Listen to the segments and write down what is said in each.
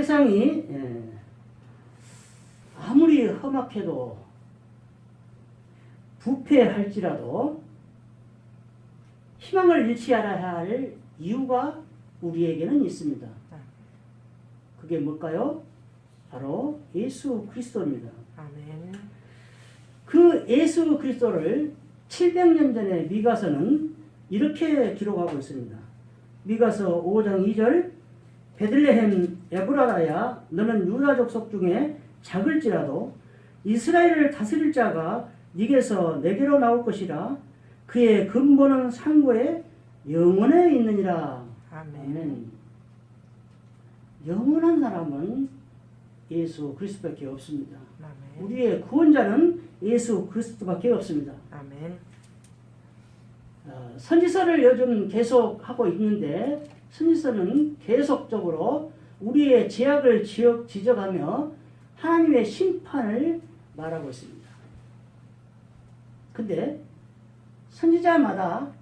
세상이 아무리 험악해도 부패할지라도 희망을 잃지 않아야 할 이유가 우리에게는 있습니다. 그게 뭘까요? 바로 예수 그리스도입니다. 아멘. 그 예수 그리스도를 700년 전에 미가서는 이렇게 기록하고 있습니다. 미가서 5장 2절 베들레헴 에브라다야 너는 유다 족속 중에 작을지라도 이스라엘을 다스릴 자가 네게서 내게로 나올 것이라 그의 근본은 상고에 영원에 있느니라. 아멘. 영원한 사람은 예수 그리스도밖에 없습니다. 아멘. 우리의 구원자는 예수 그리스도밖에 없습니다. 아멘. 선지서를 요즘 계속 하고 있는데 선지서는 계속적으로 우리의 죄악을 지적하며 하나님의 심판을 말하고 있습니다. 근데 선지자마다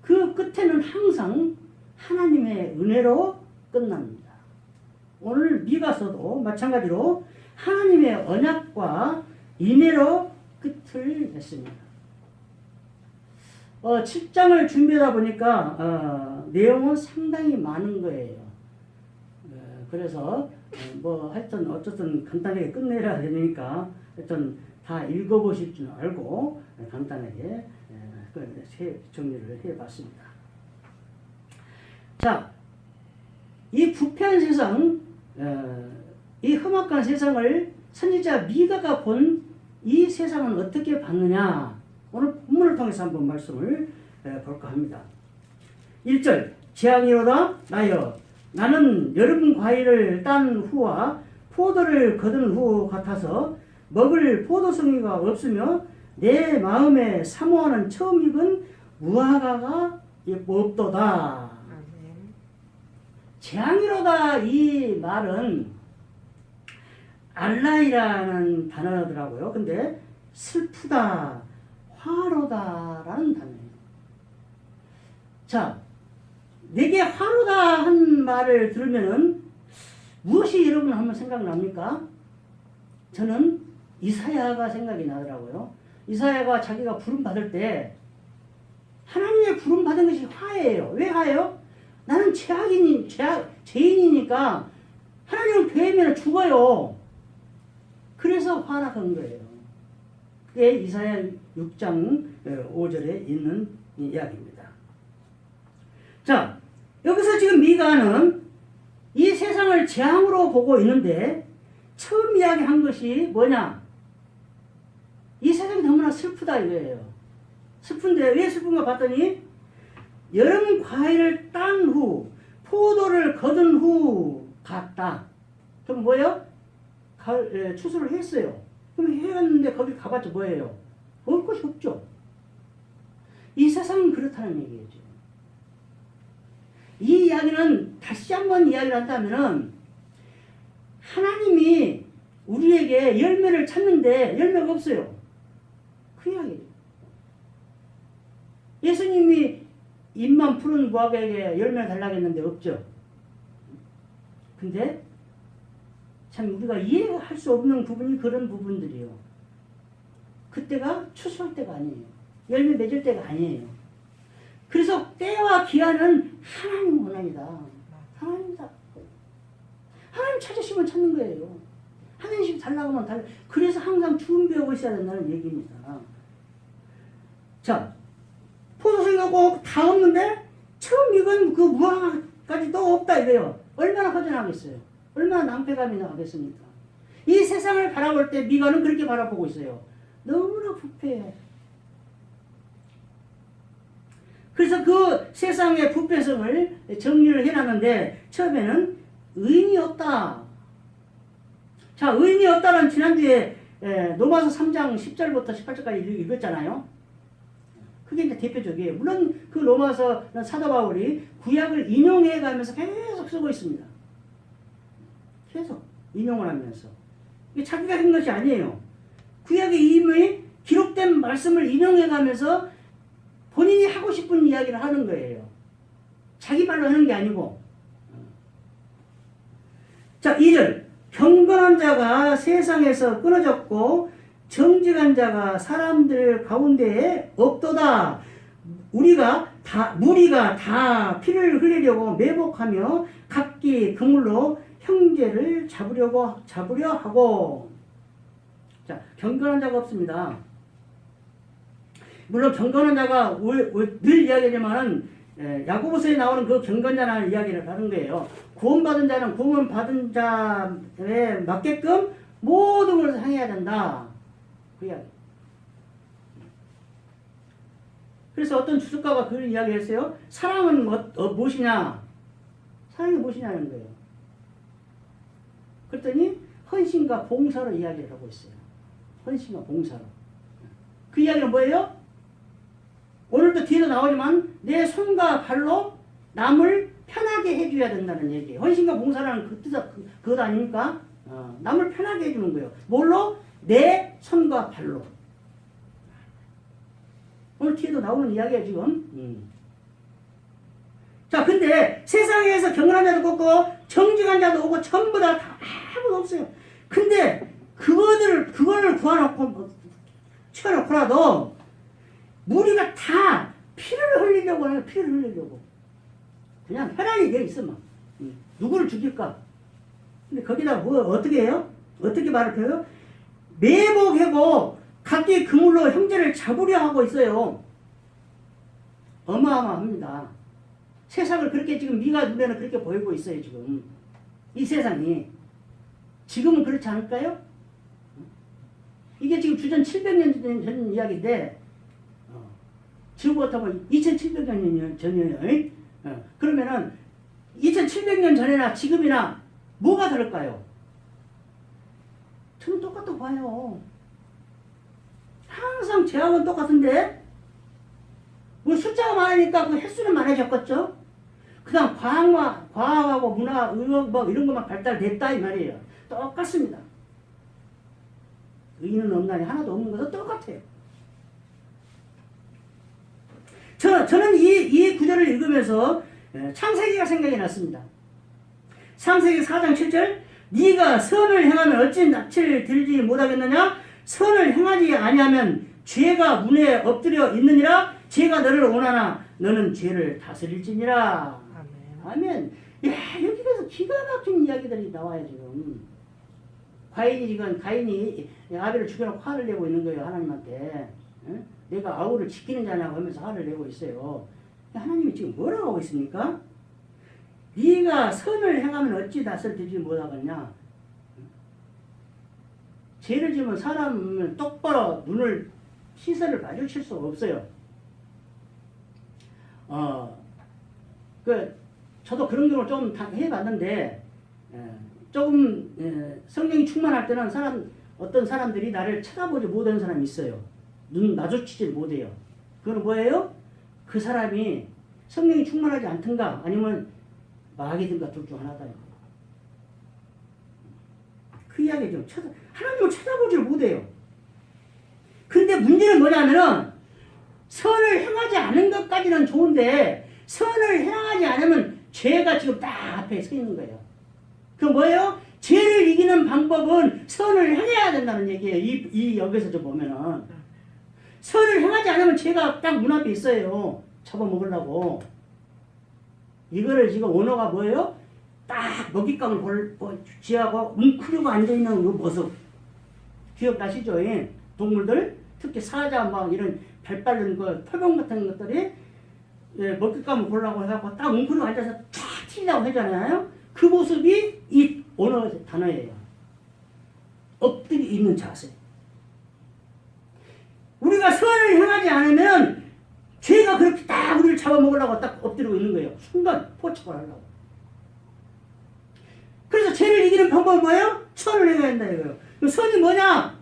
그 끝에는 항상 하나님의 은혜로 끝납니다. 오늘 미가서도 마찬가지로 하나님의 언약과 인애로 끝을 냈습니다. 7장을 준비하다 보니까 내용은 상당히 많은 거예요. 그래서 하여튼 어쨌든 간단하게 끝내야 되니까 하여튼 다 읽어보실 줄 알고 간단하게 정리를 해봤습니다. 자, 이 부패한 세상, 이 험악한 세상을 선지자 미가가 본 이 세상은 어떻게 봤느냐? 오늘 본문을 통해서 한번 말씀을 볼까 합니다. 1절 재앙이로다 나여 나는 여름 과일을 딴 후와 포도를 거둔 후 같아서 먹을 포도송이가 없으며 내 마음에 사모하는 처음 익은 무화과가 없도다. 재앙이로다 이 말은 알라이라는 단어더라고요. 근데 슬프다, 화로다라는 단어예요. 자, 내게 화로다 한 말을 들으면은 무엇이 여러분 한번 생각납니까? 저는 이사야가 생각이 나더라고요. 이사야가 자기가 부름 받을 때 하나님의 부름 받은 것이 화예요. 왜 화예요? 나는 죄인이니까 하나님을 배우면 죽어요. 그래서 화나는 거예요. 그게 이사야 6장 5절에 있는 이야기입니다. 자, 여기서 지금 미가는 이 세상을 재앙으로 보고 있는데 처음 이야기한 것이 뭐냐? 이 세상이 너무나 슬프다 이거예요. 슬픈데 왜 슬픈가 봤더니 여름 과일을 딴 후 포도를 거둔 후 갔다. 그럼 뭐예요? 추수를 했어요. 그럼 해왔는데 거기 가봤자 뭐예요? 먹을 것이 없죠. 이 세상은 그렇다는 얘기죠. 이 이야기는 다시 한번 이야기를 한다면은 하나님이 우리에게 열매를 찾는데 열매가 없어요. 그 이야기죠. 예수님이 입만 푸른 무화과에게 열매를 달라고 했는데 없죠. 근데 참 우리가 이해할 수 없는 부분이 그런 부분들이에요. 그때가 추수할 때가 아니에요. 열매 맺을 때가 아니에요. 그래서 때와 기한은 하나님 원한이다. 하나님이다. 하나님 찾으시면 찾는 거예요. 하나님 달라고 하면 달라. 그래서 항상 준비하고 있어야 된다는 얘기입니다. 자, 포도송이가 꼭 다 없는데 처음 익은 그 무화과까지도 없다 이거예요. 얼마나 허전하겠어요. 얼마나 낭패감이 나겠습니까? 이 세상을 바라볼 때 미가는 그렇게 바라보고 있어요. 너무나 부패해. 그래서 그 세상의 부패성을 정리를 해놨는데 처음에는 의인이 없다. 자, 의인이 없다는 지난주에 로마서 3장 10절부터 18절까지 읽었잖아요. 그게 이제 대표적이에요. 물론 그 로마서 사도 바울이 구약을 인용해 가면서 계속 쓰고 있습니다. 계속 인용을 하면서. 이게 자기가 한 것이 아니에요. 구약에 이미 기록된 말씀을 인용해 가면서 본인이 하고 싶은 이야기를 하는 거예요. 자기 말로 하는 게 아니고. 자, 2절. 경건한 자가 세상에서 끊어졌고 정직한 자가 사람들 가운데에 없도다. 무리가 다 피를 흘리려고 매복하며 각기 그물로 형제를 잡으려 하고. 자, 경건한 자가 없습니다. 물론 경건한 자가 늘 이야기하지만은 야고보서에 나오는 그 경건자라는 이야기를 하는 거예요. 구원받은 자는 구원받은 자에 맞게끔 모든 것을 행해야 된다. 그 이야기. 그래서 어떤 주석가가 그런 이야기를 했어요. 사랑은 무엇이냐? 사랑이 무엇이냐는 거예요. 그랬더니 헌신과 봉사로 이야기를 하고 있어요. 헌신과 봉사로. 그 이야기는 뭐예요? 오늘도 뒤에도 나오지만 내 손과 발로 남을 편하게 해줘야 된다는 얘기예요. 헌신과 봉사라는 그 뜻은 그것 아닙니까? 남을 편하게 해주는 거예요. 뭘로? 내 손과 발로. 오늘 뒤에도 나오는 이야기야 지금. 자, 근데 세상에서 경건한 자도 없고 정직한 자도 없고 전부 다 아무도 없어요. 근데 그거를 치워놓고라도 무리가 다 피를 흘리려고 해요. 피를 흘리려고. 그냥 혈안이 돼 있어 막. 누구를 죽일까? 근데 거기다 어떻게 해요? 어떻게 말을 해요? 매복하고 각기 그물로 형제를 잡으려 하고 있어요. 어마어마합니다. 세상을 그렇게 지금 미가 눈에는 그렇게 보이고 있어요 지금. 이 세상이. 지금은 그렇지 않을까요? 이게 지금 주전 700년 전 이야기인데 지금부터 2700년 전이에요. 그러면은 2700년 전이나 지금이나 뭐가 다를까요? 저는 똑같다고 봐요. 항상 제약은 똑같은데 뭐 숫자가 많으니까 그 횟수는 많아졌겠죠? 그다음 과학하고 문화, 의학 뭐 이런 것만 발달됐다 이 말이에요. 똑같습니다. 의인은 없나니 하나도 없는 것도 똑같아요. 저는 이 구절을 읽으면서 창세기가 생각이 났습니다. 창세기 4장 7절 네가 선을 행하면 어찌 낯을 들지 못하겠느냐? 선을 행하지 아니하면 죄가 문에 엎드려 있느니라. 죄가 너를 원하나 너는 죄를 다스릴지니라. 아멘. 야, 여기서 기가 막힌 이야기들이 나와요 지금. 가인이 아벨을 죽여놓고 화를 내고 있는 거예요 하나님한테. 응? 내가 아우를 지키는 자냐고 하면서 화를 내고 있어요. 하나님이 지금 뭐라고 하고 있습니까? 네가 선을 행하면 어찌 낯을 들지 못하겠냐? 죄를 지으면 사람은 똑바로 시선을 마주칠 수가 없어요. 저도 그런 경우를 좀 해봤는데, 조금 성령이 충만할 때는 어떤 사람들이 나를 쳐다보지 못하는 사람이 있어요. 눈 마주치지 못해요. 그건 뭐예요? 그 사람이 성령이 충만하지 않든가 아니면 마귀든가 둘 중 하나다. 그 이야기죠. 하나님을 쳐다보지 못해요. 근데 문제는 뭐냐면은 선을 행하지 않은 것까지는 좋은데 선을 행하지 않으면 죄가 지금 딱 앞에 서 있는 거예요. 그 뭐예요? 죄를 이기는 방법은 선을 행해야 된다는 얘기예요. 이 여기서 좀 보면은 선을 행하지 않으면 죄가 딱 문 앞에 있어요. 잡아먹으려고. 이거를 지금 언어가 뭐예요? 딱 먹잇감을 쥐하고 뭉클리고 앉아있는 그 모습. 기억나시죠? 동물들, 특히 사자 막 이런 발 빠른 그 표범 같은 것들이 먹잇감을 보려고 해갖고 딱 뭉클리고 앉아서 탁 튀려고 하잖아요. 그 모습이 이 언어 단어예요. 엎드려 있는 자세. 우리가 선을 행하지 않으면 죄가 그렇게 딱 우리를 잡아먹으려고 딱 엎드리고 있는 거예요. 순간 포착을 하려고. 그래서 죄를 이기는 방법은 뭐예요? 선을 행해야 된다 이거예요. 선이 뭐냐?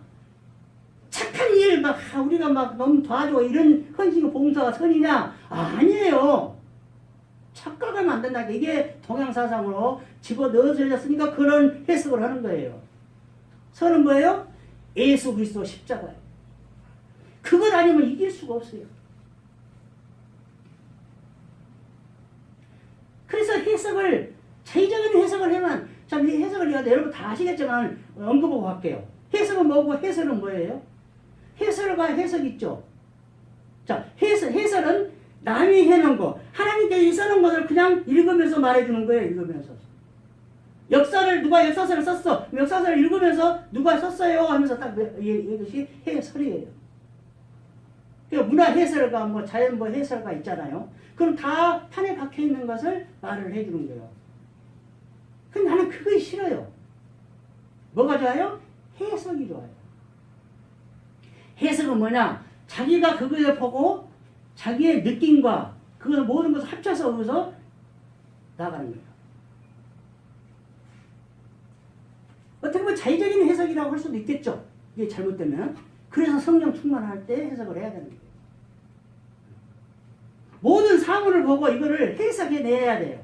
착한 일 우리가 너무 도와주고 이런 헌신과 봉사가 선이냐? 아니에요. 착각하면 안 된다. 이게 동양사상으로 집어넣어졌으니까 그런 해석을 하는 거예요. 선은 뭐예요? 예수 그리스도 십자가예요. 그것 아니면 이길 수가 없어요. 그래서 자의적인 해석을 하면 자, 이 해석을 내가 여러분 다 아시겠지만 언급하고 갈게요. 해석은 뭐고 해설은 뭐예요? 해설과 해석 있죠. 자, 해설은 남이 해놓은 거, 하나님께서 써놓은 것을 그냥 읽으면서 말해주는 거예요. 읽으면서. 누가 역사서를 썼어. 역사서를 읽으면서 누가 썼어요 하면서 딱 이것이 해설이에요. 그러니까 문화 해설가 뭐 자연 뭐 해설가 있잖아요. 그럼 다 판에 박혀 있는 것을 말을 해주는 거예요. 근데 나는 그거 싫어요. 뭐가 좋아요? 해석이 좋아요. 해석은 뭐냐? 자기가 그걸 보고 자기의 느낌과 그 모든 것을 합쳐서 거기서 나가는 거예요. 어떻게 보면 자의적인 해석이라고 할 수도 있겠죠. 이게 잘못되면. 그래서 성령 충만할 때 해석을 해야 되는 거예요. 모든 사물을 보고 이거를 해석해내야 돼요.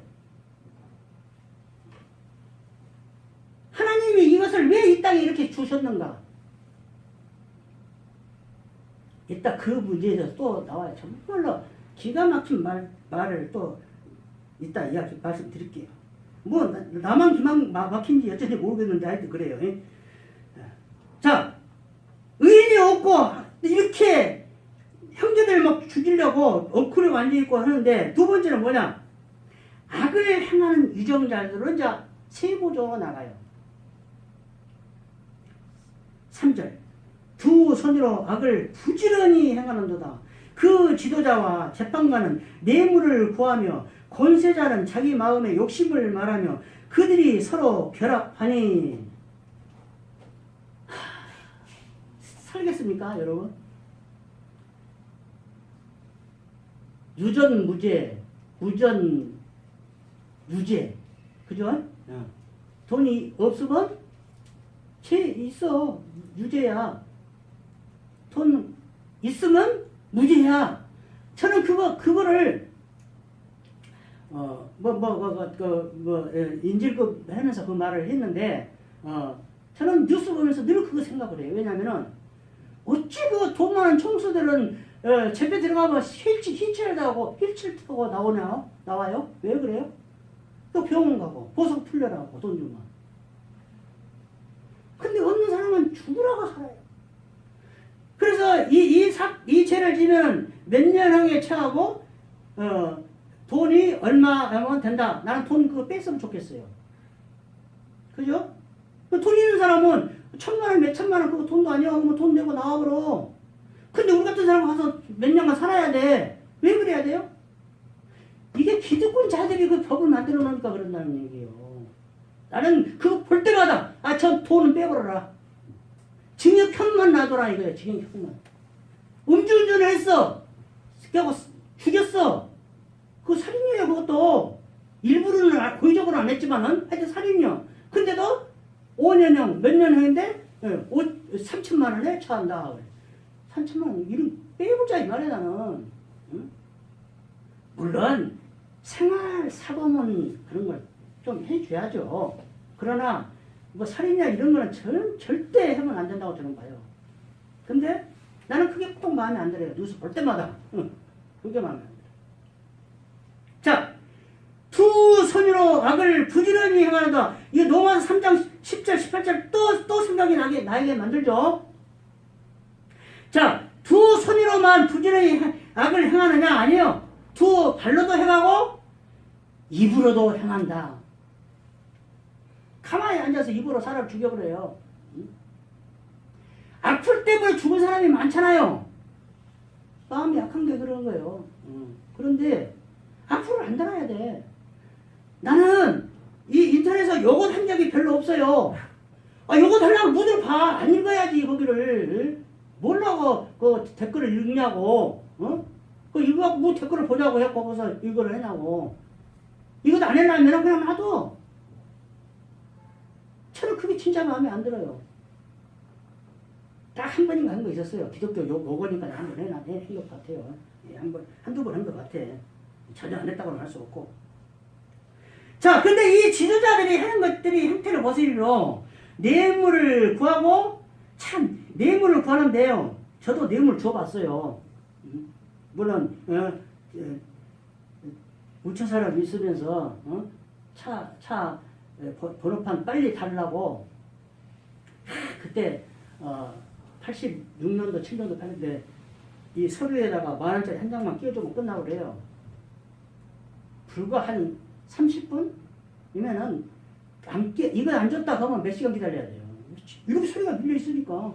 하나님이 이것을 왜 이 땅에 이렇게 주셨는가? 이따 그 문제에서 또 나와요. 정말로 기가 막힌 말을 또 이따 이야기 말씀드릴게요. 뭐 나만 기만 막힌지 어쩐지 모르겠는데 하여튼 그래요. 자, 의인이 없고 이렇게 형제들 막 죽이려고 엉클에 앉아있고 하는데 두 번째는 뭐냐? 악을 행하는 유정자들은 이제 세부적으로 나가요. 3절 두 손으로 악을 부지런히 행하는도다. 그 지도자와 재판관은 뇌물을 구하며 권세자는 자기 마음의 욕심을 말하며 그들이 서로 결합하니 살겠습니까 여러분? 유전무죄, 유전유죄, 그죠? 돈이 없으면 죄 있어, 유죄야. 돈 있으면 무죄야. 저는 그거를 인질급 하면서 그 말을 했는데 저는 뉴스 보면서 늘 그거 생각을 해요. 왜냐면은 어찌 그 돈 많은 총수들은 집에 들어가면 휠체어 타고 나와요? 왜 그래요? 또 병원 가고 보석 풀려라고 돈 주면. 근데 없는 사람은 죽으라고 살아요. 그래서 이 죄를 지면 몇 년형에 처하고 돈이 얼마면 된다. 나는 돈 그거 뺐으면 좋겠어요. 그죠? 돈 있는 사람은 1,000만 원, 몇천만 원 그거 돈도 아니야. 뭐 돈 내고 나와버려. 근데 우리 같은 사람 가서 몇 년간 살아야 돼. 왜 그래야 돼요? 이게 기득권자들이 그 법을 만들어 놓으니까 그런다는 얘기예요. 나는 그거 볼 때마다 저 돈은 빼버려라. 징역형만 놔둬라 이거야. 징역형만. 음주운전을 했어. 죽였어. 그거 살인이에요. 그것도. 일부러는 고의적으로 안 했지만은 하여튼 살인이요. 근데도 5년형 몇 년형인데 3천만 원에 처한다. 3천만 원 이런 빼보자 이 말이야 나는. 응? 물론 생활 사범은 그런 걸 좀 해줘야죠. 그러나 뭐 살인이나 이런 거는 절대 하면 안 된다고 저는 봐요. 근데 나는 그게 꼭 마음에 안 들어요. 뉴스 볼 때마다. 그게 마음에 안 들어요. 자, 두 손으로 악을 부지런히 행하는다. 이게 로마서 3장 10절 18절 또 생각이 나에게 만들죠. 자, 두 손으로만 부지런히 악을 행하느냐? 아니요. 두 발로도 행하고 입으로도 행한다. 가만히 앉아서 입으로 사람을 죽여버려요. 악플 때문에 죽은 사람이 많잖아요. 마음이 약한 게 그런 거예요. 그런데 악플을 안 달아야 돼. 나는 이 인터넷에서 요거 한 적이 별로 없어요. 요거 달라고 문을 봐. 안 읽어야지 거기를. 뭐라고 그 댓글을 읽냐고. 그 이거 뭐 댓글을 보자고 해. 거기서 이거를 하냐고. 이것도 안 해놔면 그냥 놔둬. 저는 그게 진짜 마음에 안 들어요. 딱 한 번인가 한 거 있었어요. 기독교 요거니까 한 번 한 것 같아요. 한두 번 한 것 같아. 전혀 안 했다고는 할 수 없고. 자, 근데 이 지도자들이 하는 것들이 형태를 보시로 뇌물을 구하고 참 뇌물을 구하는데요. 저도 뇌물 줘봤어요. 물론 우천 사람 있으면서 차 번호판 빨리 달라고 그때 86년도 7년도 팔는데 이 서류에다가 10,000원짜리 한 장만 끼워주면 끝나고 그래요. 불과 한 30분이면은 이거 안 줬다 그러면 몇 시간 기다려야 돼요. 이렇게 서류가 밀려 있으니까.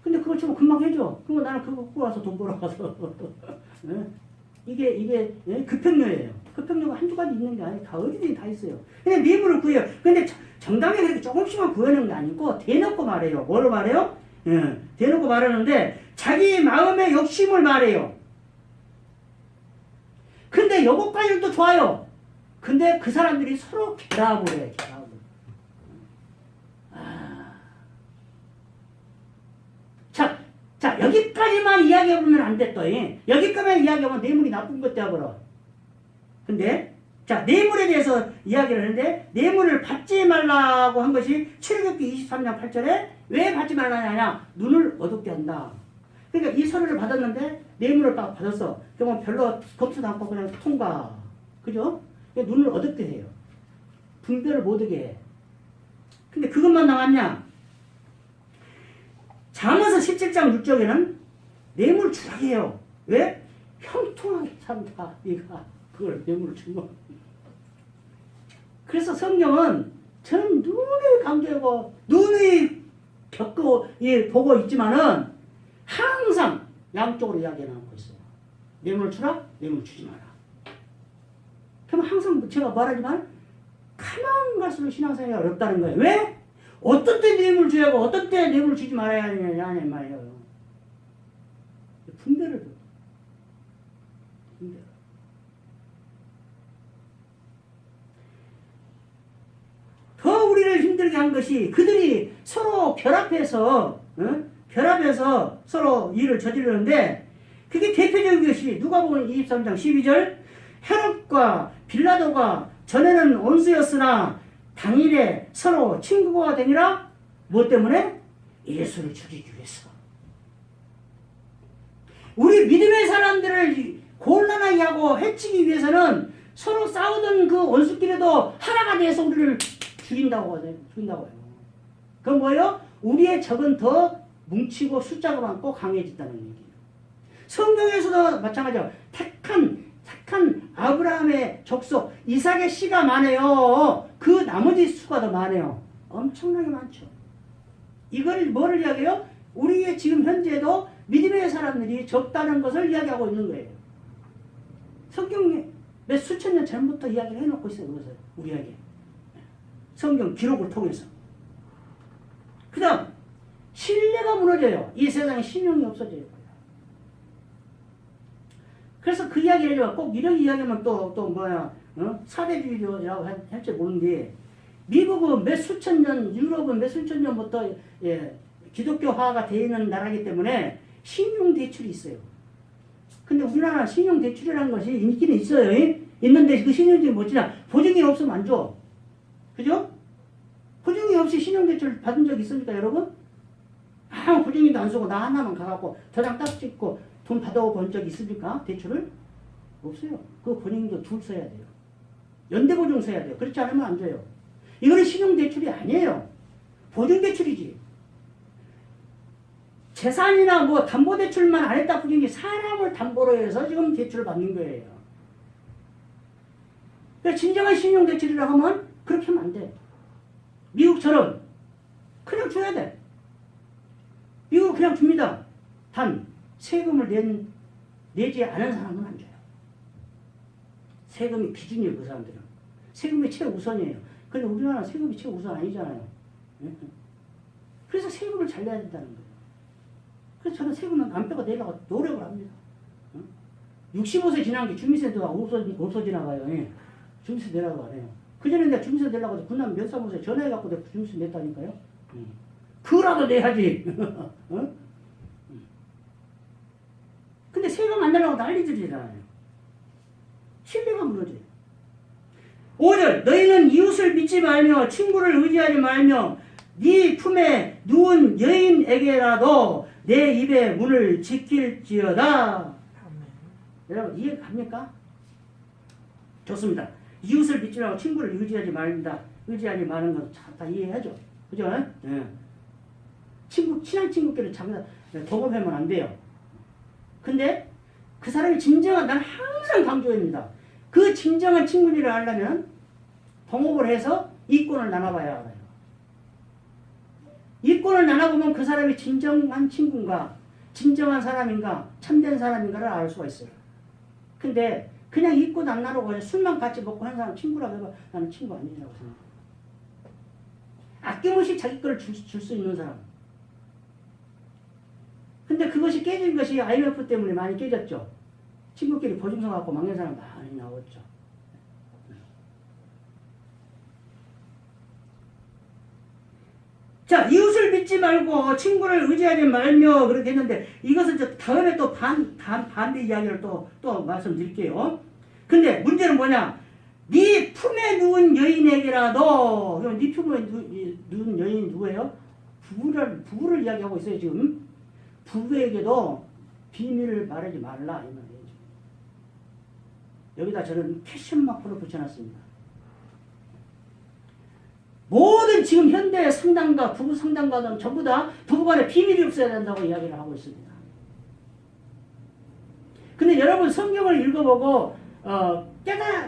근데 그걸 좀 금방 해줘. 그러면 나는 그거 갖고 와서 돈 벌어가서. 이게 급행료예요. 급행료가 한두 가지 있는 게 아니에요. 다 어디든지 다 있어요. 그냥 뇌물을 구해요. 근데 정당에 그렇게 조금씩만 구하는 게 아니고 대놓고 말해요. 뭐로 말해요? 대놓고 말하는데 자기 마음의 욕심을 말해요. 근데 요것까지도 좋아요. 근데 그 사람들이 서로 결합을 해. 결합을. 자, 여기까지만 이야기해보면 안 돼, 또. 여기까지만 이야기하면 뇌물이 나쁜 것 되어버려. 근데, 자, 뇌물에 대해서 이야기를 하는데, 뇌물을 받지 말라고 한 것이 출애굽기 23장 8절에 왜 받지 말라냐? 눈을 어둡게 한다. 그러니까 이 서류를 받았는데, 뇌물을 받았어. 그러면 별로 겁수도 않고 그냥 통과. 그죠? 눈을 어둡게 해요. 분별을 못하게 해. 근데 그것만 나왔냐? 잠언서 17장 6절에는 뇌물 주라게 해요. 왜? 형통하게 산다. 네가 그걸 뇌물을 준 거. 그래서 성경은 저는 눈이 강조하고 눈이 겪고 보고 있지만은 항상 양쪽으로 이야기해놓고 있어요. 뇌물 주라, 뇌물 주지 마라. 그럼 항상 제가 말하지만 가만 갈수록 신앙생활이 어렵다는 거예요. 왜? 어떤 때 뇌물 줘야 하고 어떤 때 뇌물 주지 말아야 하느냐 말이에요. 분별을 줘. 분별. 더 우리를 힘들게 한 것이 그들이 서로 결합해서 서로 일을 저지르는데 그게 대표적인 것이 누가복음 23장 12절 헤롯과 빌라도가 전에는 원수였으나 당일에 서로 친구가 되니라. 무엇 때문에? 예수를 죽이기 위해서. 우리 믿음의 사람들을 곤란하게 하고 해치기 위해서는 서로 싸우던 그 원수끼리도 하나가 돼서 우리를 죽인다고 해요. 그건 뭐예요? 우리의 적은 더 뭉치고 숫자가 많고 강해진다는 얘기예요. 성경에서도 마찬가지예요. 택한 아브라함의 족속 이삭의 씨가 많아요. 그 나머지 수가 더 많아요. 엄청나게 많죠. 이걸 뭐를 이야기해요? 우리의 지금 현재도 믿음의 사람들이 적다는 것을 이야기하고 있는 거예요. 성경에 몇 수천 년 전부터 이야기를 해놓고 있어요. 그것을 우리에게. 성경 기록을 통해서. 그 다음 신뢰가 무너져요. 이 세상에 신용이 없어져요. 그래서 그 이야기를 해줘. 꼭 이런 이야기면 또 뭐야, 사대주의라고 할지 모르는데, 미국은 몇 수천 년, 유럽은 몇 수천 년부터 기독교화가 되어 있는 나라이기 때문에 신용대출이 있어요. 근데 우리나라 신용대출이라는 것이 있기는 있어요. 있는데 그 신용대출이 뭐지냐? 보증이 없으면 안 줘. 그죠? 보증이 없이 신용대출 받은 적 있습니까, 여러분? 아무 보증인도 안 쓰고 나 하나만 가갖고 저장 딱 찍고 돈 받아오 본 적 있습니까? 대출을? 없어요. 그 본인도 둘 써야 돼요. 연대보증 써야 돼요. 그렇지 않으면 안 줘요. 이거는 신용대출이 아니에요. 보증대출이지. 재산이나 뭐 담보대출만 안 했다 뿐이지 사람을 담보로 해서 지금 대출을 받는 거예요. 그러니까 진정한 신용대출이라고 하면 그렇게 하면 안 돼. 미국처럼 그냥 줘야 돼. 미국은 그냥 줍니다. 단 세금을 내지 않은 사람은 안 줘요. 세금이 기준이에요. 그 사람들은. 세금이 최우선이에요. 근데 우리나라는 세금이 최우선 아니잖아요. 그래서 세금을 잘 내야 된다는 거예요. 그래서 저는 세금은 안 빼고 내려고 노력을 합니다. 65세 지난 게 주민세도가 없어 지나가요. 주민세 내라고 안 해요. 그전에 내가 주민세 내려고 해서 군남 면사무소에 전화해갖고 내가 주민세 냈다니까요. 그거라도 내야지. 근데 세금 안 내려고 난리들이잖아요. 신뢰가 무너져요. 5절 너희는 이웃을 믿지 말며 친구를 의지하지 말며 네 품에 누운 여인에게라도 내 입의 문을 지킬지어다. 여러분 이해 갑니까? 좋습니다. 이웃을 믿지 말고 친구를 의지하지 말다. 의지하지 마는 건 다 이해하죠. 그죠? 예. 친한 친구끼리 자기가 동업하면 안 돼요. 근데 그 사람이 진정한, 난 항상 강조합니다. 그 진정한 친구를 하려면 동업을 해서 이권을 나눠봐야 알아요. 이권을 나눠보면 그 사람이 진정한 친구인가, 진정한 사람인가, 참된 사람인가를 알 수가 있어요. 근데 그냥 이권 안 나누고 술만 같이 먹고 하는 사람 친구라고 해봐. 나는 친구 아니라고 생각해. 아낌없이 자기 거를 줄 수 있는 사람. 근데 그것이 깨진 것이 IMF 때문에 많이 깨졌죠. 친구끼리 보증서 갖고 막는 사람 많이 나왔죠. 자, 이웃을 믿지 말고 친구를 의지하지 말며 그렇게 했는데 이것은 다음에 또 반대 이야기를 또 말씀드릴게요. 근데 문제는 뭐냐? 네 품에 누운 여인에게라도, 그럼 네 품에 누운 여인이 누구예요? 부부를 이야기하고 있어요, 지금. 부부에게도 비밀을 말하지 말라, 이 말이에요. 여기다 저는 캐션 마크를 붙여놨습니다. 모든 지금 현대 상담가, 부부 상담가들은 전부 다 부부간에 비밀이 없어야 된다고 이야기를 하고 있습니다. 근데 여러분 성경을 읽어보고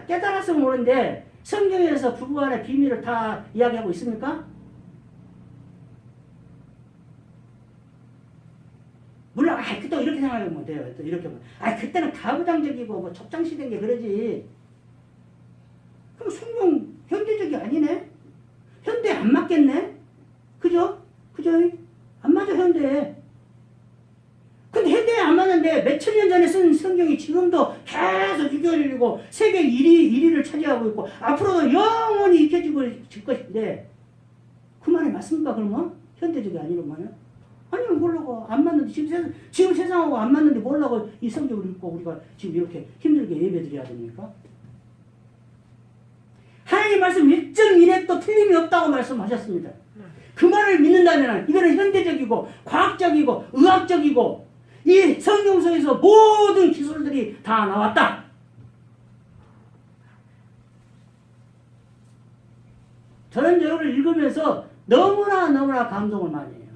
깨달았으면 모르는데 성경에서 부부간의 비밀을 다 이야기하고 있습니까? 물론 또 이렇게 생각하면 돼요. 또 이렇게 보면 그때는 가부장적이고 뭐 첩장시된 게 그러지. 그럼 성경 현대적이 아니네? 현대에 안 맞겠네? 그죠? 안 맞아, 현대에. 근데 현대에 안 맞는데 몇천 년 전에 쓴 성경이 지금도 계속 읽혀지고 세계 1위를 차지하고 있고 앞으로도 영원히 익혀지고 질 것인데 그 말이 맞습니까, 그러면? 현대적이 아니라면? 아니면 모르고 안 맞는데 지금 세상하고 안 맞는데 모르고 이 성경을 읽고 우리가 지금 이렇게 힘들게 예배드려야 됩니까? 하나님 말씀 일정 이내도 틀림이 없다고 말씀하셨습니다. 그 말을 믿는다면 이거는 현대적이고 과학적이고 의학적이고 이 성경 속에서 모든 기술들이 다 나왔다. 저는 이걸 읽으면서 너무나 감동을 많이 해요.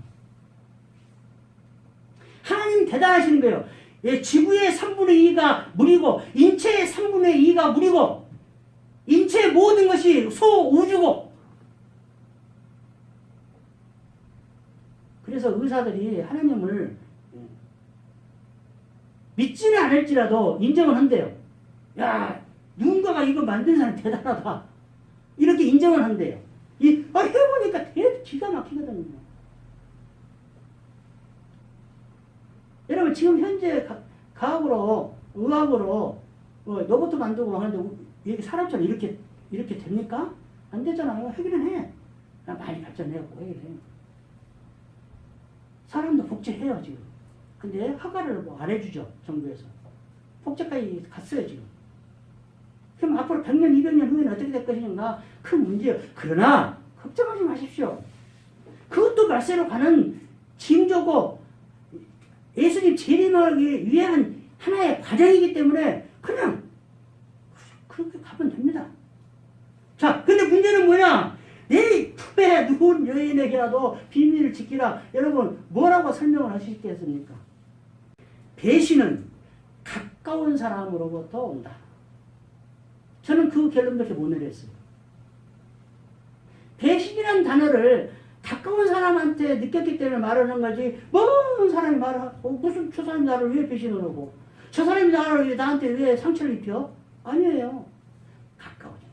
하나님 대단하시는 거예요. 지구의 3분의 2가 물이고 인체의 3분의 2가 물이고 인체의 모든 것이 소우주고 그래서 의사들이 하나님을 믿지는 않을지라도 인정을 한대요. 야, 누군가가 이거 만든 사람 대단하다. 이렇게 인정을 한대요. 해보니까 되게 기가 막히거든요. 여러분 지금 현재 과학으로 의학으로 로봇도 만들고 하는데 이게 사람처럼 이렇게 됩니까? 안 되잖아요. 하기는 해. 많이 발전해갖고 해야 돼. 사람도 복제해요 지금. 근데 허가를 뭐 안 해주죠 정부에서. 복제까지 갔어요 지금. 그럼 앞으로 100년, 200년 후에는 어떻게 될 것인가 큰 문제예요. 그러나 걱정하지 마십시오. 그것도 말세로 가는 징조고 예수님 재림하기 위한 하나의 과정이기 때문에 그냥 그렇게 가면 됩니다. 자, 근데 문제는 뭐냐? 내 품에 누운 여인에게라도 비밀을 지키라. 여러분 뭐라고 설명을 하시겠습니까? 배신은 가까운 사람으로부터 온다. 저는 그 결론밖에 못 내렸어요. 배신이라는 단어를 가까운 사람한테 느꼈기 때문에 말하는 거지 먼 사람이 말하고 무슨 저 사람이 나를 왜 배신을 하고 저 사람이 나한테 왜 상처를 입혀? 아니에요. 가까우니까.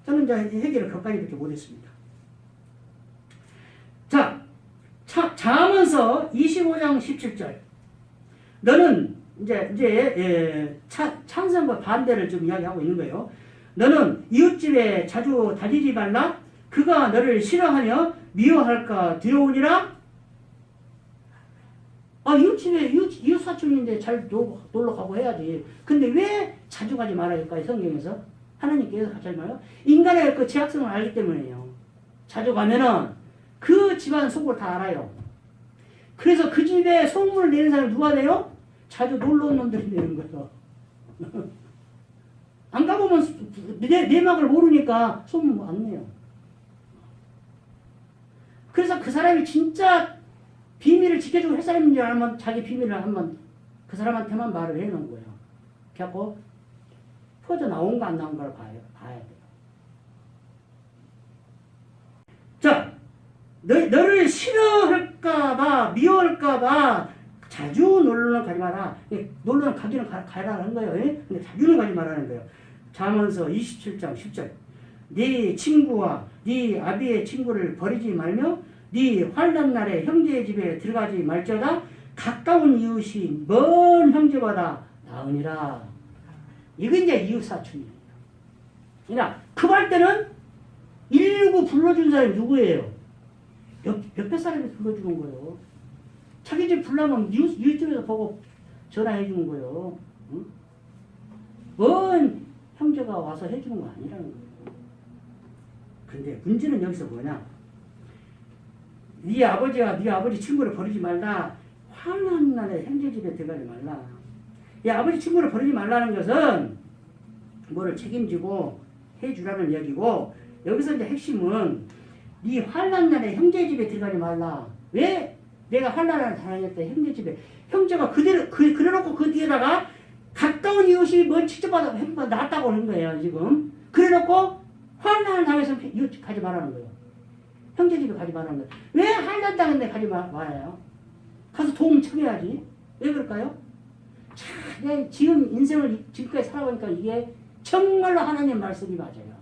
저는 이제 해결을 거기까지 이렇게 못했습니다. 자, 잠언서 25장 17절. 너는 이제 찬성과 반대를 좀 이야기하고 있는 거예요. 너는 이웃집에 자주 다니지 말라. 그가 너를 싫어하며 미워할까 두려우니라. 이웃집에 이웃 사촌인데 잘 놀러 가고 해야지. 근데 왜 자주 가지 말아야 할까요? 성경에서 하나님께서 하지 말아요. 인간의 그 죄악성을 알기 때문에요. 자주 가면은 그 집안 속을 다 알아요. 그래서 그 집에 소문을 내는 사람이 누가 돼요? 자주 놀러 온 놈들이 되는 거죠. 안 가보면 내막을 모르니까 소문 안 내요. 그래서 그 사람이 진짜 비밀을 지켜주고 할 사람인 줄 알면 자기 비밀을 한번 그 사람한테만 말을 해놓은 거예요. 그래갖고 퍼져 나온 거 안 나온 걸 봐야 돼요. 자, 너를 싫어할까봐 미워할까봐 자주 놀러는 가지 마라. 놀러는 가기는 가라는 거예요. 근데 자주는 가지 말라는 거예요. 잠언서 27장 10절. 네 친구와 네 아비의 친구를 버리지 말며 네 환난 날에 형제의 집에 들어가지 말지어다. 가까운 이웃이 먼 형제보다 나으니라. 이건 이제 이웃사촌이에요. 그러니까 급할 때는 119 불러준 사람이 누구예요? 옆에 사람이 불러주는 거예요. 자기 집 불러면 유튜브에서 보고 전화해 주는 거예요. 응? 먼 형제가 와서 해주는 거 아니라는 거예요. 근데 문제는 여기서 뭐냐? 네 아버지가 네 아버지 친구를 버리지 말라. 환난 날에 형제 집에 들어가지 말라. 이 아버지 친구를 버리지 말라는 것은 뭐를 책임지고 해주라는 이야기고, 여기서 이제 핵심은 네 환난 날에 형제 집에 들어가지 말라. 왜? 내가 환난을 당했다. 형제 집에. 형제가 그대로 그래놓고 그 뒤에다가 가까운 이웃이 뭔 직접받아 낫다고 하는 거예요 지금. 그래놓고 환난을 당해서 이웃 가지 말라는 거예요. 형제 집에 가지 말라는 거예요. 왜 환난 당했는데 가지 말아요? 가서 도움 청해야지. 왜 그럴까요? 참, 내가 지금 인생을 지금까지 살아보니까 이게 정말로 하나님 말씀이 맞아요.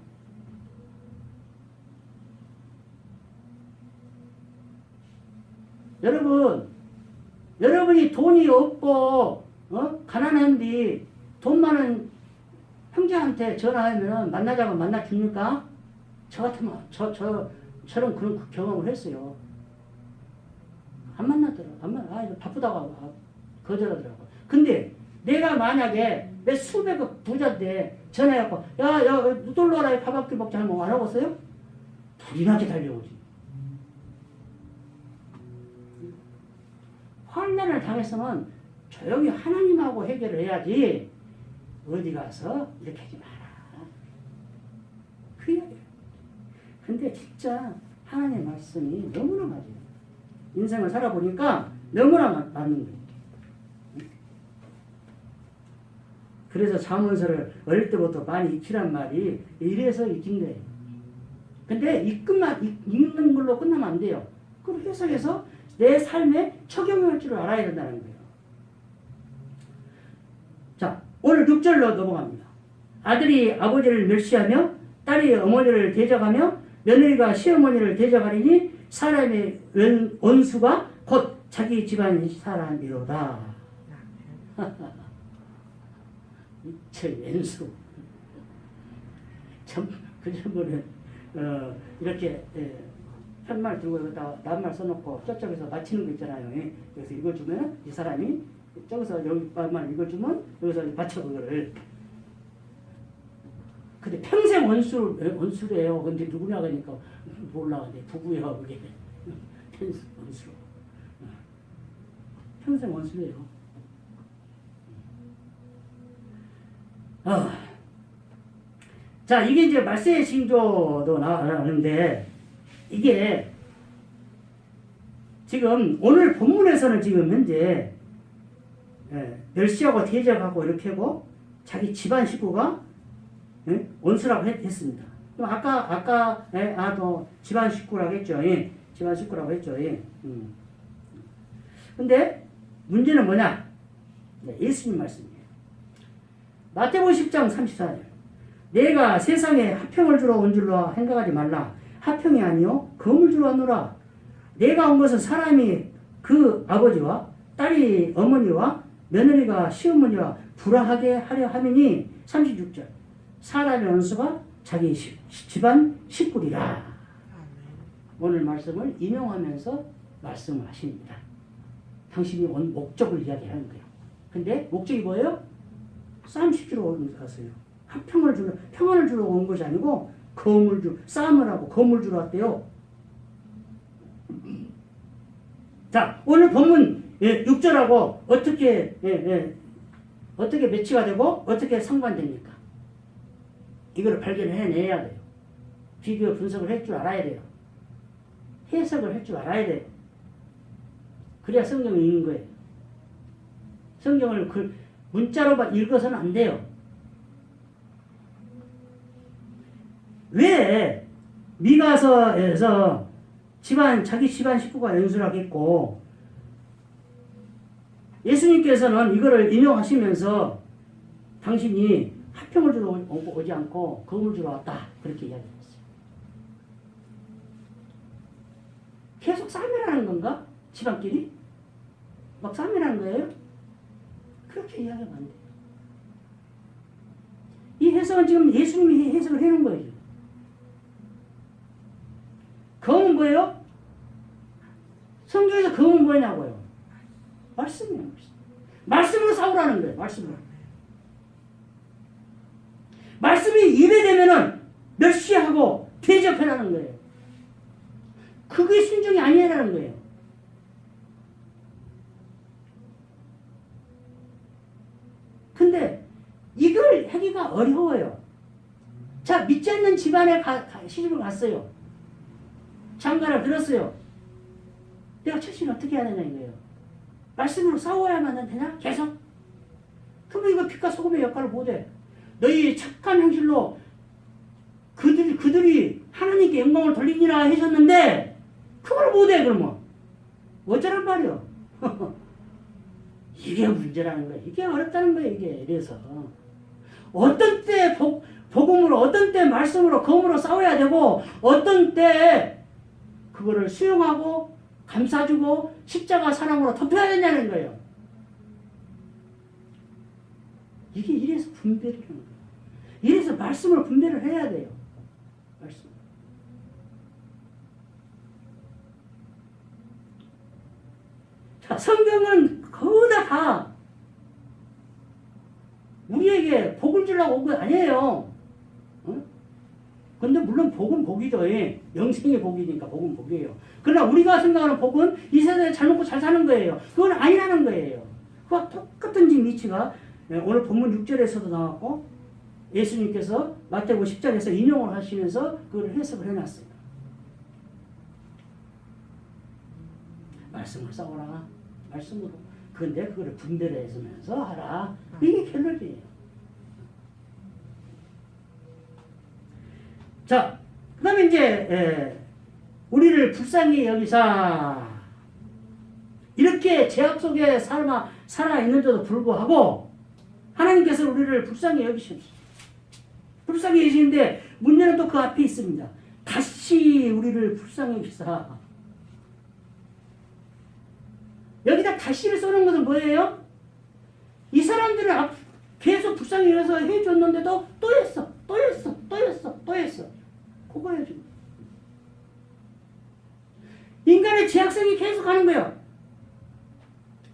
여러분이 돈이 없고 가난한데 돈 많은 형제한테 전화하면 만나자고 만나 줍니까? 저 같으면 저런 그런 경험을 했어요. 안 만나더라고. 이거 바쁘다고 거절하더라고. 근데 내가 만약에 내 수백억 부자인데 전화해갖고 야 놀러 와라 밥 한 끼 먹자 하면 안 하겠어요? 불이나게 달려오지. 환난을 당했으면 조용히 하나님하고 해결을 해야지 어디 가서 이렇게 하지 마라. 그 이야기예요. 근데 진짜 하나님의 말씀이 너무나 맞아요. 인생을 살아보니까 너무나 맞는 거예요. 그래서 잠언서를 어릴 때부터 많이 익히란 말이 이래서 익힌 거예요. 근데 읽는 걸로 끝나면 안 돼요. 그걸 해석해서 내 삶에 적용할 줄 알아야 된다는 거예요. 자, 오늘 6절로 넘어갑니다. 아들이 아버지를 멸시하며 딸이 어머니를 대적하며 며느리가 시어머니를 대적하리니 사람의 원수가 곧 자기 집안 사람이로다. 저 왼수. 참, 그 정도는 이렇게 편말 들고 여기다 낱말 써놓고 저쪽에서 맞히는 거 있잖아요. 여기서 읽어주면 이 사람이 저기서 여기 말만 읽어주면 여기서 맞춰 그거를. 근데 평생 원수래요. 근데 누구냐 그러니까 몰라. 근데 부부예요 그게. 평생 원수. 평생 원수래요. 자, 이게 이제 말세의 징조도 나오는데, 이게 지금 오늘 본문에서는 지금 현재 멸시하고 대적하고 이렇게 하고 자기 집안 식구가 원수라고 했습니다. 그럼 아까 또 집안 식구라고 했죠. 집안 식구라고 했죠. 근데 문제는 뭐냐? 예수님 말씀이에요. 마태복음 10장 34절. 내가 세상에 화평을 주러 온 줄로 생각하지 말라. 화평이 아니요 검을 주러 왔노라. 내가 온 것은 사람이 그 아버지와 딸이 어머니와 며느리가 시어머니와 불화하게 하려 함이니 36절. 사람의 원수가 자기 집안 식구리라. 오늘 말씀을 인용하면서 말씀을 하십니다. 당신이 온 목적을 이야기하는 거예요. 근데 목적이 뭐예요? 싸움 시키러 오는 것이에요. 평안을 주러 온 것이 아니고 싸움을 하고 검을 주러 왔대요. 자, 오늘 본문 6절하고 어떻게 매치가 되고 어떻게 상반됩니까? 이걸 발견해내야 돼요. 비교 분석을 할 줄 알아야 돼요. 해석을 할 줄 알아야 돼요. 그래야 성경을 읽는 거예요. 성경을 문자로만 읽어서는 안 돼요. 왜 미가서에서 자기 집안 식구가 연수하겠고 예수님께서는 이거를 인용하시면서 당신이 화평을 주러 오지 않고 검을 주러 왔다 그렇게 이야기했어요. 계속 싸움이라는 건가? 집안끼리? 막 싸움이라는 거예요? 그렇게 이야기하면 안 돼요. 이 해석은 지금 예수님이 해석을 해놓은 거예요. 검은 뭐예요? 성경에서 검은 뭐냐고요? 말씀이에요. 말씀으로 싸우라는 거예요. 말씀으로. 말씀이 입에 대면은 멸시하고 대접해라는 거예요. 그게 순종이 아니라는 거예요. 근데 이걸 하기가 어려워요. 자, 믿지 않는 집안에 시집을 갔어요. 장가를 들었어요. 내가 처신을 어떻게 해야 되냐 이거예요. 말씀으로 싸워야만 되냐? 계속? 그러면 이거 빛과 소금의 역할을 못해. 너희 착한 행실로 그들이 하나님께 영광을 돌리니라 하셨는데 그걸 못해 그러면. 어쩌란 말이요. 이게 문제라는 거예요. 이게 어렵다는 거예요. 이게. 이래서 어떤 때 복음으로 어떤 때 말씀으로 검으로 싸워야 되고 어떤 때 그거를 수용하고 감싸주고 십자가 사랑으로 덮여야 되냐는 거예요. 이게 이래서 분별이라는 거예요. 이래서 말씀으로 분별을 해야 돼요. 말씀. 자, 성경은 거의 다 우리에게 복을 주려고 온 거 아니에요. 근데 물론 복은 복이죠. 예. 영생의 복이니까 복은 복이에요. 그러나 우리가 생각하는 복은 이 세상에 잘 먹고 잘 사는 거예요. 그건 아니라는 거예요. 그와 똑같은 지금 이치가 오늘 본문 6절에서도 나왔고 예수님께서 마태복음 10장에서 인용을 하시면서 그걸 해석을 해놨어요. 말씀을 싸워라. 말씀으로. 그런데 그거를 분별해서면서 하라. 이게 결론이에요. 자, 그 다음에 이제 우리를 불쌍히 여기사 이렇게 죄악 속에 살아있는데도 불구하고 하나님께서 우리를 불쌍히 여기십시오. 불쌍히 여기시는데 문제는 또 그 앞에 있습니다. 다시 우리를 불쌍히 여기사. 여기다 다시를 써놓은 것은 뭐예요? 이 사람들은 계속 불쌍히 여기서 해줬는데도 또 했어. 그거예요 지금. 인간의 죄악성이 계속 하는 거예요.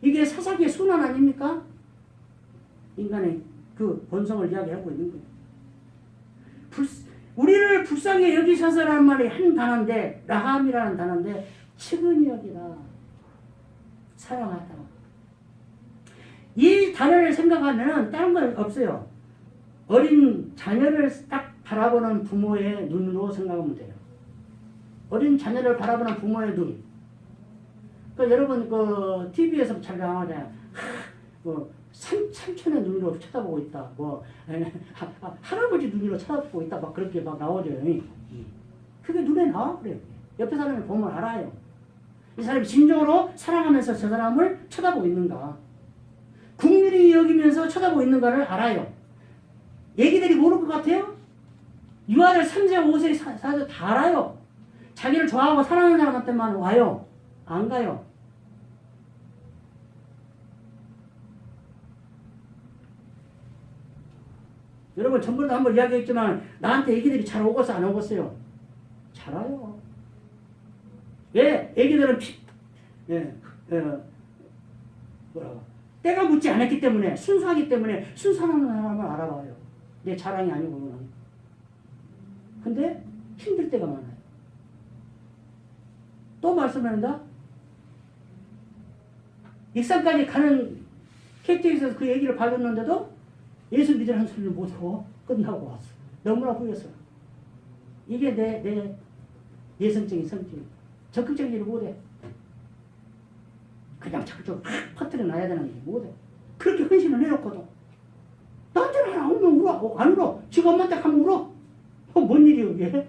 이게 사사기의 순환 아닙니까? 인간의 그 본성을 이야기하고 있는 거예요. 우리를 불쌍히 여기셔서라는 말이 한 단어인데 라함이라는 단어인데 측은히 여기라. 사랑하다. 이 단어를 생각하면 다른 건 없어요. 어린 자녀를 딱 바라보는 부모의 눈으로 생각하면 돼요. 어린 자녀를 바라보는 부모의 눈. 그러니까 여러분 그 TV에서 잘 나오잖아요. 삼촌의 눈으로 쳐다보고 있다. 할아버지 눈으로 쳐다보고 있다. 막 그렇게 막 나오죠. 그게 눈에 나와 그래요. 옆에 사람을 보면 알아요. 이 사람이 진정으로 사랑하면서 저 사람을 쳐다보고 있는가. 국민이 여기면서 쳐다보고 있는가를 알아요. 얘기들이 모를 것 같아요? 유아들 3세, 5세, 4세 다 알아요. 자기를 좋아하고 사랑하는 사람한테만 와요. 안 가요. 여러분 전번에도 한번 이야기했지만 나한테 애기들이 잘 오겠어 안 오겠어요? 잘 와요. 왜? 애기들은 때가 묻지 않았기 때문에 순수하기 때문에 순수한 사람을 알아봐요. 내 자랑이 아니고. 근데 힘들 때가 많아요. 또 말씀한다. 익산까지 가는 KTX에서 그 얘기를 받았는데도 예수 믿으라는 소리를 못하고 끝나고 왔어. 너무나 후회스러. 이게 내 예성적인 성질. 적극적인 일을 못해. 그냥 적극적으로 팍 퍼뜨려 놔야 되는 게 못해. 그렇게 헌신을 해놓고도 나한테는 하나 오면 울어. 안 울어. 지금 엄마한테 가면 울어. 뭔 일이야 이게.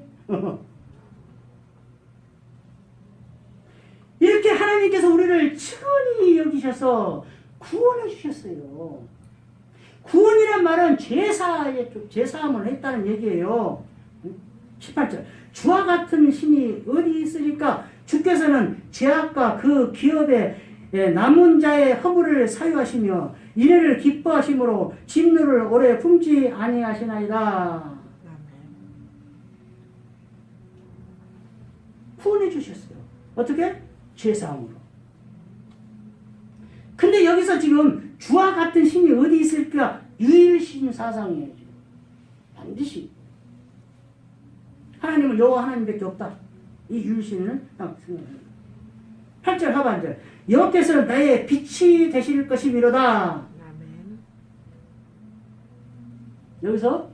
이렇게 하나님께서 우리를 측은히 여기셔서 구원해 주셨어요. 구원이란 말은 죄사함을 했다는 얘기예요. 18절. 주와 같은 신이 어디 있으리까? 주께서는 죄악과 그 기업에 남은 자의 허물을 사유하시며 이래를 기뻐하심으로 진노를 오래 품지 아니하시나이다. 구원해 주셨어요. 어떻게? 죄사함으로. 근데 여기서 지금 주와 같은 신이 어디 있을까? 유일신 사상이에요. 반드시 하나님은 여호와 하나님밖에 없다. 이 유일신은 딱 생각합니다. 8절 하반절. 여호와께서는 나의 빛이 되실 것이미로다. 여기서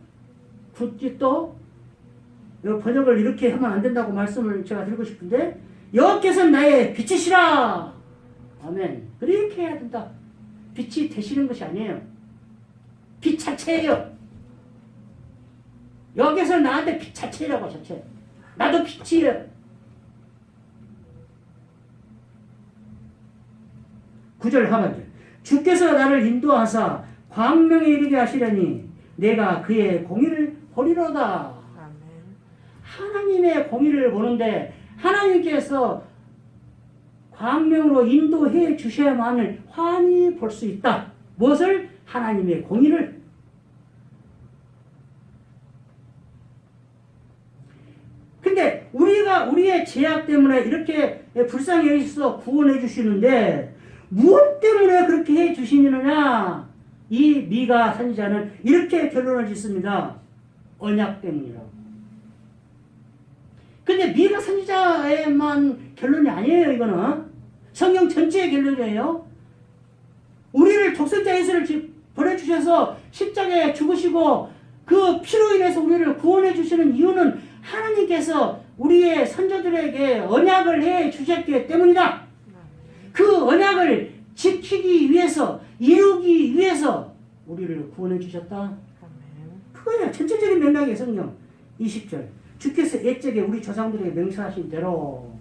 굳이 또 번역을 이렇게 하면 안 된다고 말씀을 제가 드리고 싶은데, 여호와께서는 나의 빛이시라. 아멘. 그렇게 해야 된다. 빛이 되시는 것이 아니에요. 빛 자체예요. 여기서 나한테 빛 자체라고. 자체. 나도 빛이에요. 9절 하반절. 주께서 나를 인도하사 광명에 이르게 하시려니 내가 그의 공의를 보리로다. 하나님의 공의를 보는데 하나님께서 광명으로 인도해 주셔야만을 환히 볼 수 있다. 무엇을? 하나님의 공의를. 근데 우리의 죄악 때문에 이렇게 불쌍히 여기서 구원해 주시는데 무엇 때문에 그렇게 해 주시느냐? 이 미가 선지자는 이렇게 결론을 짓습니다. 언약 때문이라고. 근데 미가 선지자에만 결론이 아니에요. 이거는 성경 전체의 결론이에요. 우리를 독생자 예수를 보내주셔서 십자가에 죽으시고 그 피로 인해서 우리를 구원해 주시는 이유는 하나님께서 우리의 선조들에게 언약을 해 주셨기 때문이다. 그 언약을 지키기 위해서, 이루기 위해서 우리를 구원해 주셨다. 그거야 전체적인 맥락의 성경. 20절. 주께서 옛적에 우리 조상들에게 명시하신 대로.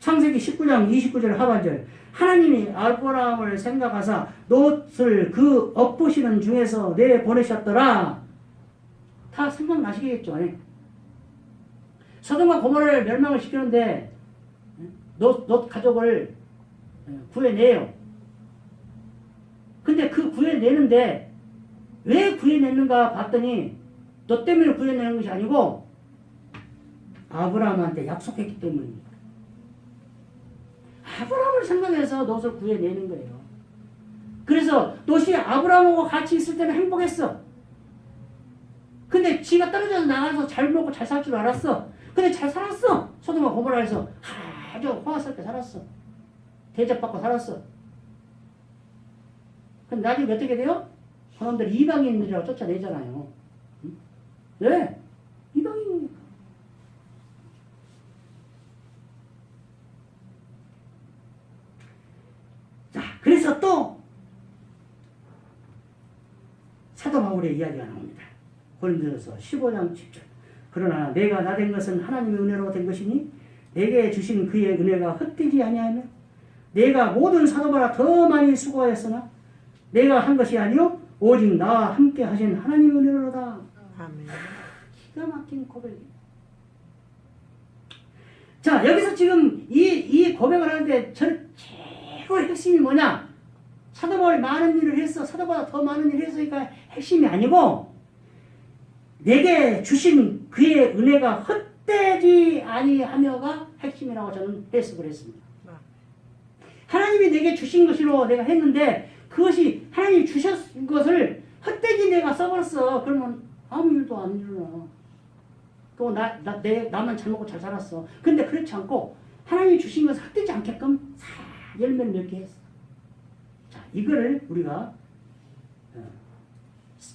창세기 19장 29절 하반절. 하나님이 아브라함을 생각하사 롯을 그 엇보시는 중에서 내보내셨더라. 다 생각나시겠죠. 소돔과 고모라를 멸망을 시키는데 롯 가족을 구해내요. 근데 그 구해내는데 왜 구해냈는가 봤더니 너 때문에 구해내는 것이 아니고 아브라함한테 약속했기 때문입니다. 아브라함을 생각해서 롯을 구해내는 거예요. 그래서 롯이 아브라함하고 같이 있을 때는 행복했어. 근데 지가 떨어져서 나가서 잘 먹고 잘 살 줄 알았어. 근데 잘 살았어. 소돔과 고모라에서 아주 호화스럽게 살았어. 대접받고 살았어. 근데 나중에 어떻게 돼요? 사람들 이방인들이라고 쫓아내잖아요. 응? 왜? 이방인이니까. 자, 그래서 또 사도 바울의 이야기가 나옵니다. 고린도전서 15장 10절. 그러나 내가 나 된 것은 하나님의 은혜로 된 것이니 내게 주신 그의 은혜가 헛되지 아니하며 내가 모든 사도보다 더 많이 수고하였으나 내가 한 것이 아니요 오직 나와 함께 하신 하나님의 은혜로다. 아멘. 기가 막힌 고백이에요. 자, 여기서 지금 이 고백을 하는데 최고의 핵심이 뭐냐? 사도바울이 많은 일을 했어. 사도보다 더 많은 일을 했으니까 핵심이 아니고 내게 주신 그의 은혜가 헛되지 아니하며가 핵심이라고 저는 해석을 했습니다. 하나님이 내게 주신 것으로 내가 했는데 그것이 하나님이 주신 것을 헛되게 내가 써버렸어. 그러면 아무 일도 안 일어나. 또 나만 잘 먹고 잘 살았어. 근데 그렇지 않고 하나님이 주신 것을 헛되지 않게끔 열매를 맺게 했어. 자, 이거를 우리가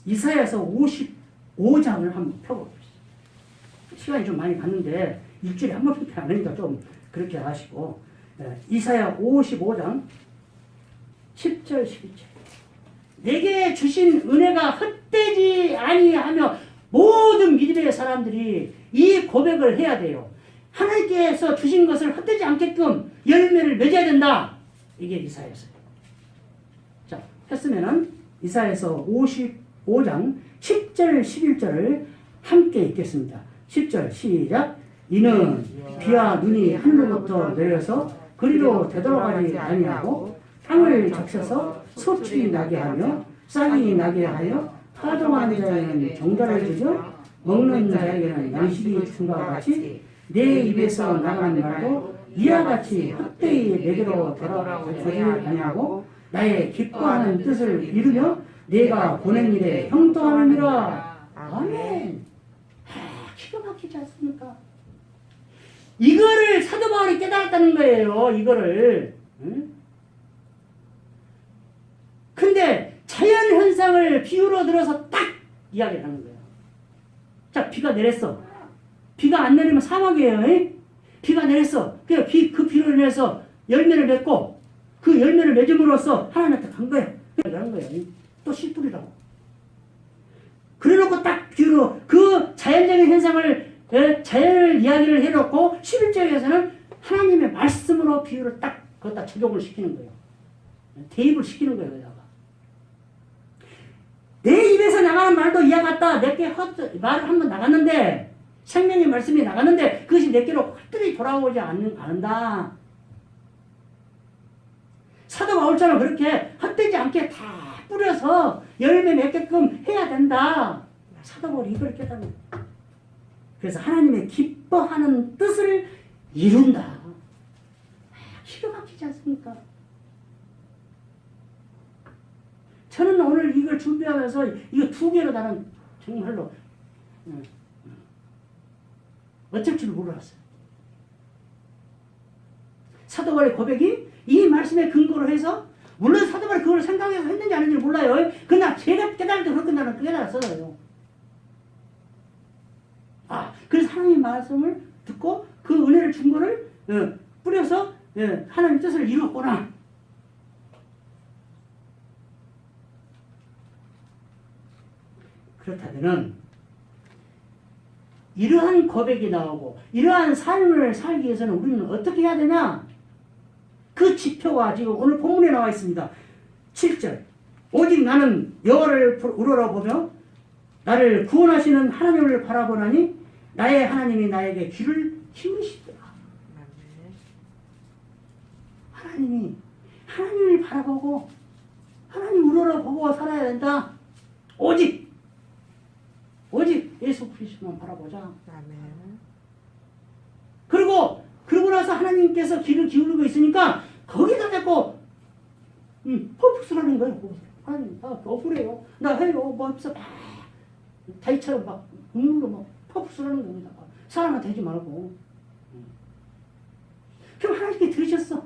이사야서 5장을 한번 펴보겠습니다. 시간이 좀 많이 갔는데 일주일에 한 번밖에 안 하니까 좀 그렇게 하시고, 이사야 55장 10절 11절. 내게 주신 은혜가 헛되지 아니하며 모든 믿음의 사람들이 이 고백을 해야 돼요. 하나님께서 주신 것을 헛되지 않게끔 열매를 맺어야 된다. 이게 이사야서예요. 자, 했으면은 이사야서 55장 10절 11절을 함께 읽겠습니다. 10절 시작. 이는 비와 눈이 하늘로부터 내려서 그리로 되돌아가지 아니하고 땅을 적셔서 소출이 나게 하며 싹이 나게 하여 파종하는 자에게는 정자를 주며 먹는 자에게는 양식이 준과 같이 내 입에서 나가는 말도 이와 같이 헛되이 내게로 돌아가지 아니하고 나의 기뻐하는 뜻을 이루며 내가 보낸 일에 형통하느니라. 아멘. 기가 막히지 않습니까? 이거를 사도 바울이 깨달았다는 거예요. 이거를. 응? 근데 자연 현상을 비유로 들어서 딱 이야기를 하는 거예요. 자, 비가 내렸어. 비가 안 내리면 사막이에요. 에? 비가 내렸어. 그 비로 인해서 열매를 맺고 그 열매를 맺음으로써 하나님한테 간 거예요. 그런 거예요. 또 씨 뿌리라고. 그래놓고 딱 비유로 그 자연적인 현상을 자연을 이야기를 해놓고 11절에서는 하나님의 말씀으로 비유를 딱 그것다 적용을 시키는 거예요. 대입을 시키는 거예요. 여기다가. 내 입에서 나가는 말도 이와 같다. 내게 말을 한번 나갔는데 생명의 말씀이 나갔는데 그것이 내게로 헛되이 돌아오지 않는다. 사도 바울처럼 그렇게 헛되지 않게 다 뿌려서 열매 맺게끔 해야 된다. 사도 바울이 이걸 깨닫는 거예요. 그래서 하나님의 기뻐하는 뜻을 이룬다. 기가 막히지 않습니까? 저는 오늘 이걸 준비하면서 이거 두 개로 나는 정말로 어쩔 줄 몰랐어요. 사도 바울의 고백이 이 말씀에 근거로 해서 물론 사도 바울이 그걸 생각해서 했는지 안 했는지 몰라요. 그러나 제가 깨달을 때 그렇게 나는 깨달았어요. 그래서 하나님의 말씀을 듣고 그 은혜를 준 거를 뿌려서 하나님의 뜻을 이루었구나. 그렇다면은 이러한 고백이 나오고 이러한 삶을 살기 위해서는 우리는 어떻게 해야 되냐? 그 지표가 지금 오늘 본문에 나와 있습니다. 7절. 오직 나는 여호와를 우러러보며 나를 구원하시는 하나님을 바라보나니 나의 하나님이 나에게 귀를 기울이시더라. 하나님을 바라보고 하나님 우러러보고 살아야 된다. 오직 예수 그리스도만 바라보자. 그러고 나서 하나님께서 귀를 기울이고 있으니까 거기다 자꾸 퍼프스라는 거예요. 하나님 나 억울해요. 나 해요. 뭐 없어. 다이처럼 막 눈물로 막 퍼프스라는 겁니다. 사람한테 하지 말고. 그럼 하나님께 들으셨어.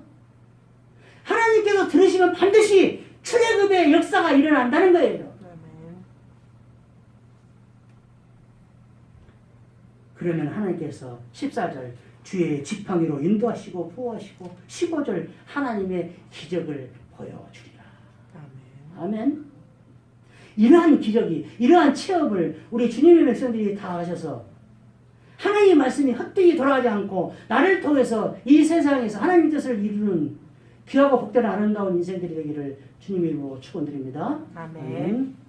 하나님께서 들으시면 반드시 출애굽의 역사가 일어난다는 거예요. 그러면 하나님께서 14절 주의 지팡이로 인도하시고 보호하시고 15절 하나님의 기적을 보여주리라. 아멘. 이러한 기적이 이러한 체험을 우리 주님의 백성들이 다 하셔서 하나님의 말씀이 헛되이 돌아가지 않고 나를 통해서 이 세상에서 하나님의 뜻을 이루는 귀하고 복된 아름다운 인생들이 되기를 주님의 이름으로 축원드립니다. 아멘.